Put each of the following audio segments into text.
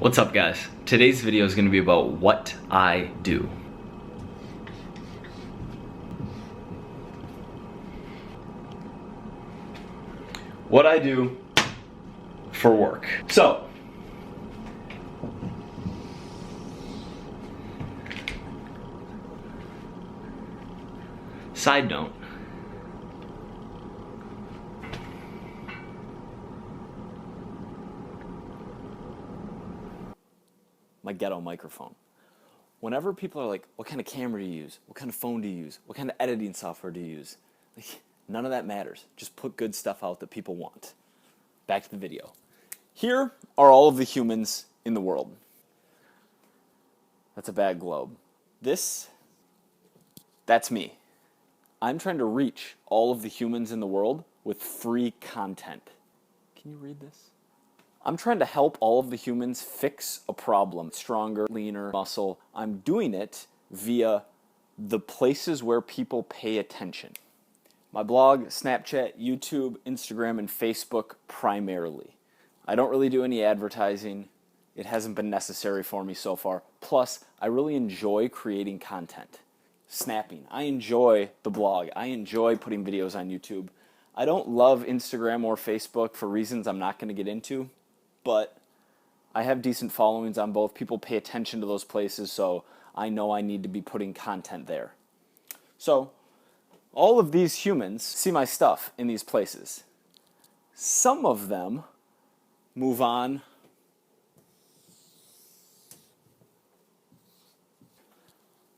What's up, guys? Today's video is going to be about what I do. What I do for work. So, side note, my ghetto microphone. Whenever people are like, what kind of camera do you use? What kind of phone do you use? What kind of editing software do you use? Like, none of that matters. Just put good stuff out that people want. Back to the video. Here are all of the humans in the world. That's a bad globe. That's me. I'm trying to reach all of the humans in the world with free content. Can you read this? I'm trying to help all of the humans fix a problem. Stronger, leaner, muscle. I'm doing it via the places where people pay attention. My blog, Snapchat, YouTube, Instagram, and Facebook primarily. I don't really do any advertising. It hasn't been necessary for me so far. Plus, I really enjoy creating content. Snapping. I enjoy the blog. I enjoy putting videos on YouTube. I don't love Instagram or Facebook for reasons I'm not going to get into, but I have decent followings on both. People pay attention to those places, so I know I need to be putting content there. So, all of these humans see my stuff in these places. Some of them move on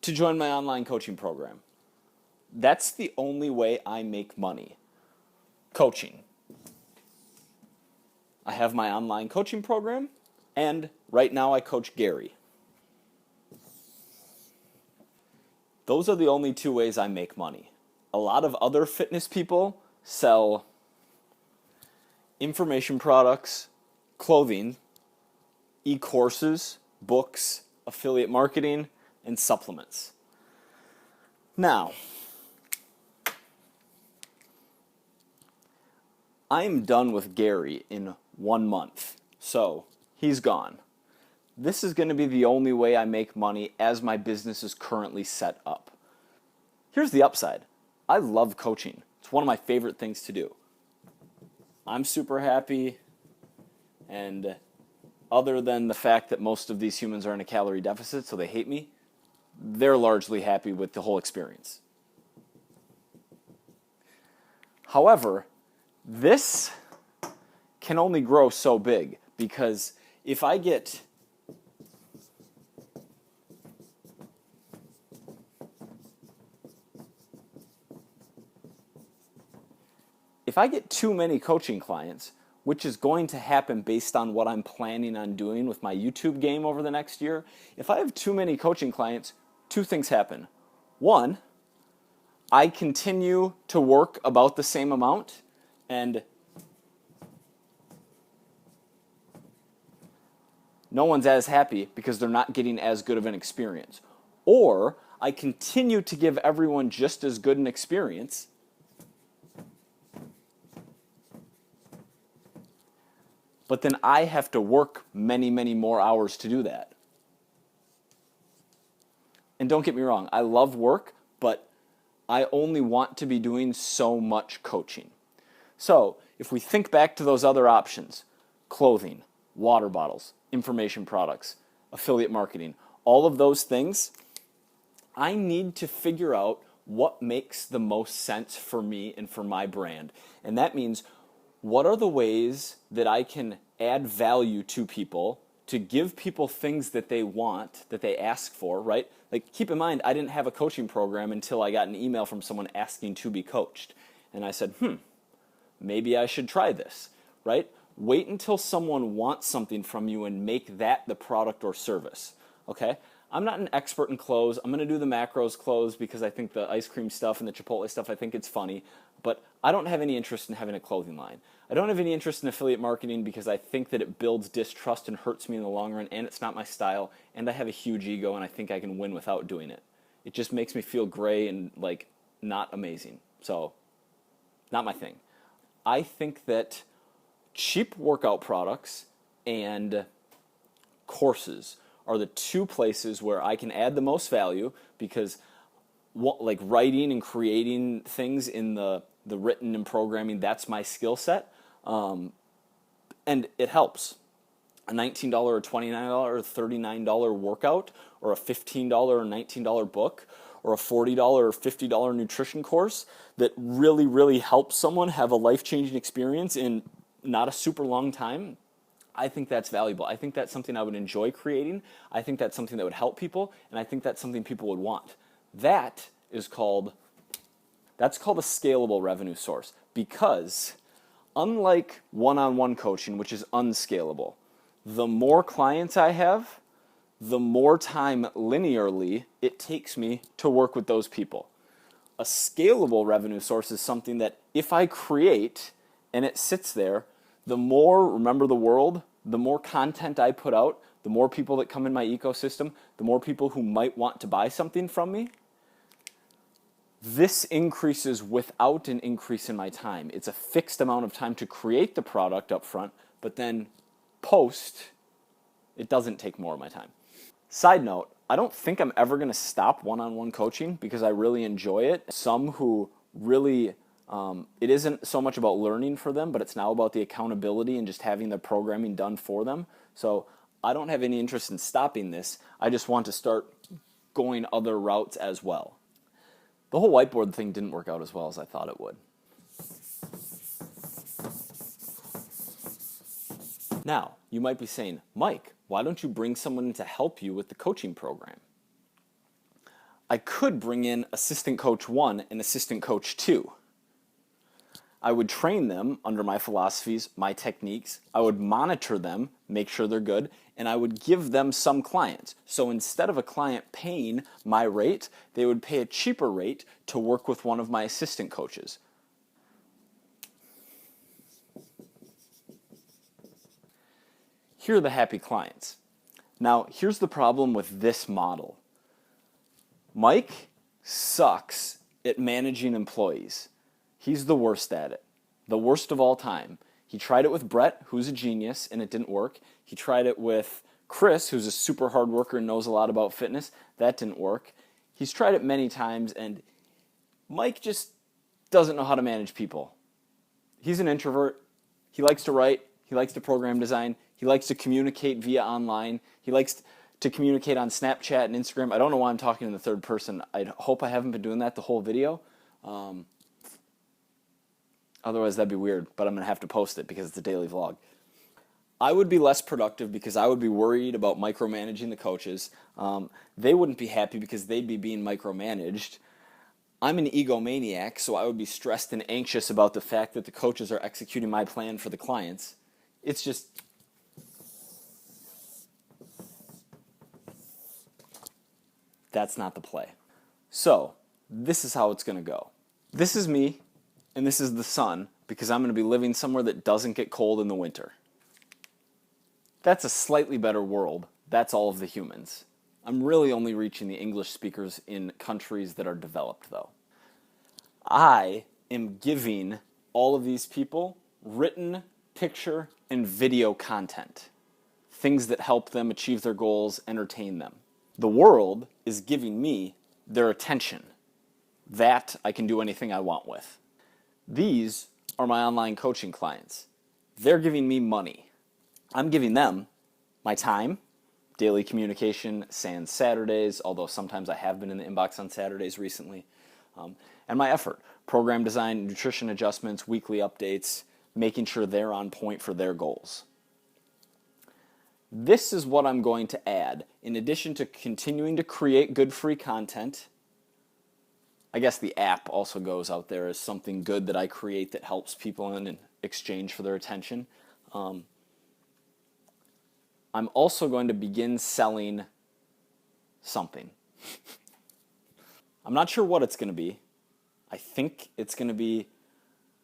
to join my online coaching program. That's the only way I make money. Coaching. I have my online coaching program, and right now I coach Gary. Those are the only two ways I make money. A lot of other fitness people sell information products, clothing, e-courses, books, affiliate marketing, and supplements. Now, I'm done with Gary in 1 month, so he's gone. This is going to be the only way I make money as my business is currently set up. Here's the upside. I love coaching. It's one of my favorite things to do. I'm super happy, and other than the fact that most of these humans are in a calorie deficit, so they hate me, they're largely happy with the whole experience. However, this can only grow so big, because if I get too many coaching clients, which is going to happen based on what I'm planning on doing with my YouTube game over the next year, if I have too many coaching clients, two things happen. One, I continue to work about the same amount, and no one's as happy because they're not getting as good of an experience. Or I continue to give everyone just as good an experience, but then I have to work many, many more hours to do that. And don't get me wrong, I love work, but I only want to be doing so much coaching. So, if we think back to those other options, clothing, water bottles, information products, affiliate marketing, all of those things, I need to figure out what makes the most sense for me and for my brand. And that means, what are the ways that I can add value to people, to give people things that they want, that they ask for, right? Like, keep in mind, I didn't have a coaching program until I got an email from someone asking to be coached. And I said, maybe I should try this, right? Wait until someone wants something from you and make that the product or service, okay? I'm not an expert in clothes. I'm going to do the macros clothes because I think the ice cream stuff and the Chipotle stuff, I think it's funny. But I don't have any interest in having a clothing line. I don't have any interest in affiliate marketing because I think that it builds distrust and hurts me in the long run, and it's not my style, and I have a huge ego, and I think I can win without doing it. It just makes me feel gray and, like, not amazing. So, not my thing. I think that cheap workout products and courses are the two places where I can add the most value, because like writing and creating things in the written and programming, that's my skill set. And it helps. A $19 or $29 or $39 workout, or a $15 or $19 book, or a $40 or $50 nutrition course that really, really helps someone have a life-changing experience in not a super long time, I think that's valuable. I think that's something I would enjoy creating. I think that's something that would help people, and I think that's something people would want. That's called a scalable revenue source, because unlike one-on-one coaching, which is unscalable, the more clients I have, the more time linearly it takes me to work with those people. A scalable revenue source is something that if I create and it sits there, the more, remember the world, the more content I put out, the more people that come in my ecosystem, the more people who might want to buy something from me. This increases without an increase in my time. It's a fixed amount of time to create the product up front, but then post, it doesn't take more of my time. Side note, I don't think I'm ever going to stop one-on-one coaching, because I really enjoy it. Some who really, it isn't so much about learning for them, but it's now about the accountability and just having the programming done for them. So I don't have any interest in stopping this. I just want to start going other routes as well. The whole whiteboard thing didn't work out as well as I thought it would. Now, you might be saying, Mike, why don't you bring someone in to help you with the coaching program? I could bring in assistant coach 1 and assistant coach 2. I would train them under my philosophies, my techniques. I would monitor them, make sure they're good, and I would give them some clients. So instead of a client paying my rate, they would pay a cheaper rate to work with one of my assistant coaches. Here are the happy clients. Now, here's the problem with this model. Mike sucks at managing employees. He's the worst at it. The worst of all time. He tried it with Brett, who's a genius, and it didn't work. He tried it with Chris, who's a super hard worker and knows a lot about fitness. That didn't work. He's tried it many times, and Mike just doesn't know how to manage people. He's an introvert. He likes to write. He likes to program design. He likes to communicate via online. He likes to communicate on Snapchat and Instagram. I don't know why I'm talking in the third person. I hope I haven't been doing that the whole video. Otherwise, that'd be weird, but I'm going to have to post it because it's a daily vlog. I would be less productive because I would be worried about micromanaging the coaches. They wouldn't be happy because they'd be being micromanaged. I'm an egomaniac, so I would be stressed and anxious about the fact that the coaches are executing my plan for the clients. It's just... that's not the play. So, this is how it's going to go. This is me, and this is the sun, because I'm going to be living somewhere that doesn't get cold in the winter. That's a slightly better world. That's all of the humans. I'm really only reaching the English speakers in countries that are developed, though. I am giving all of these people written, picture, and video content. Things that help them achieve their goals, entertain them. The world is giving me their attention. That I can do anything I want with. These are my online coaching clients. They're giving me money. I'm giving them my time, daily communication, sans Saturdays, although sometimes I have been in the inbox on Saturdays recently, and my effort, program design, nutrition adjustments, weekly updates, making sure they're on point for their goals. This is what I'm going to add. In addition to continuing to create good free content, I guess the app also goes out there as something good that I create that helps people in exchange for their attention. I'm also going to begin selling something. I'm not sure what it's going to be. I think it's going to be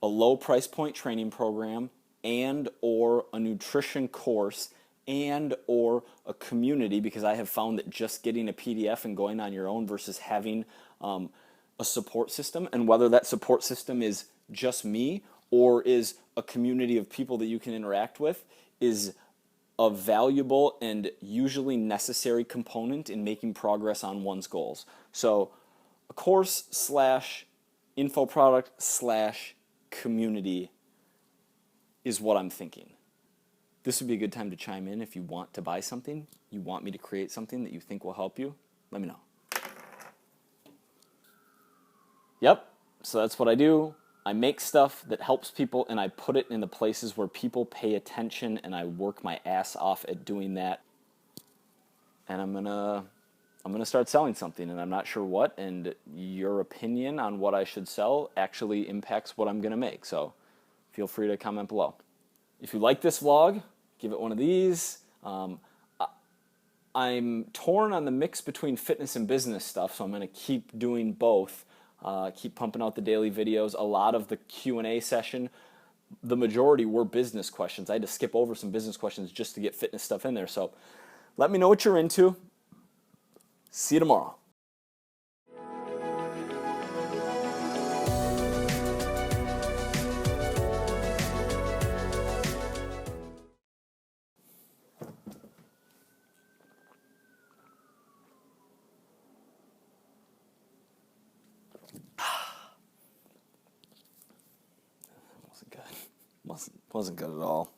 a low price point training program and or a nutrition course and or a community, because I have found that just getting a PDF and going on your own versus having a support system, and whether that support system is just me or is a community of people that you can interact with, is a valuable and usually necessary component in making progress on one's goals. So a course slash info product slash community is what I'm thinking. This would be a good time to chime in if you want to buy something, you want me to create something that you think will help you, let me know. Yep, so that's what I do. I make stuff that helps people and I put it in the places where people pay attention, and I work my ass off at doing that. And I'm gonna start selling something, and I'm not sure what, and your opinion on what I should sell actually impacts what I'm gonna make. So feel free to comment below. If you like this vlog, give it one of these. I'm torn on the mix between fitness and business stuff, so I'm going to keep doing both. Keep pumping out the daily videos. A lot of the Q&A session, the majority were business questions. I had to skip over some business questions just to get fitness stuff in there. So let me know what you're into. See you tomorrow. Wasn't good. Wasn't good at all.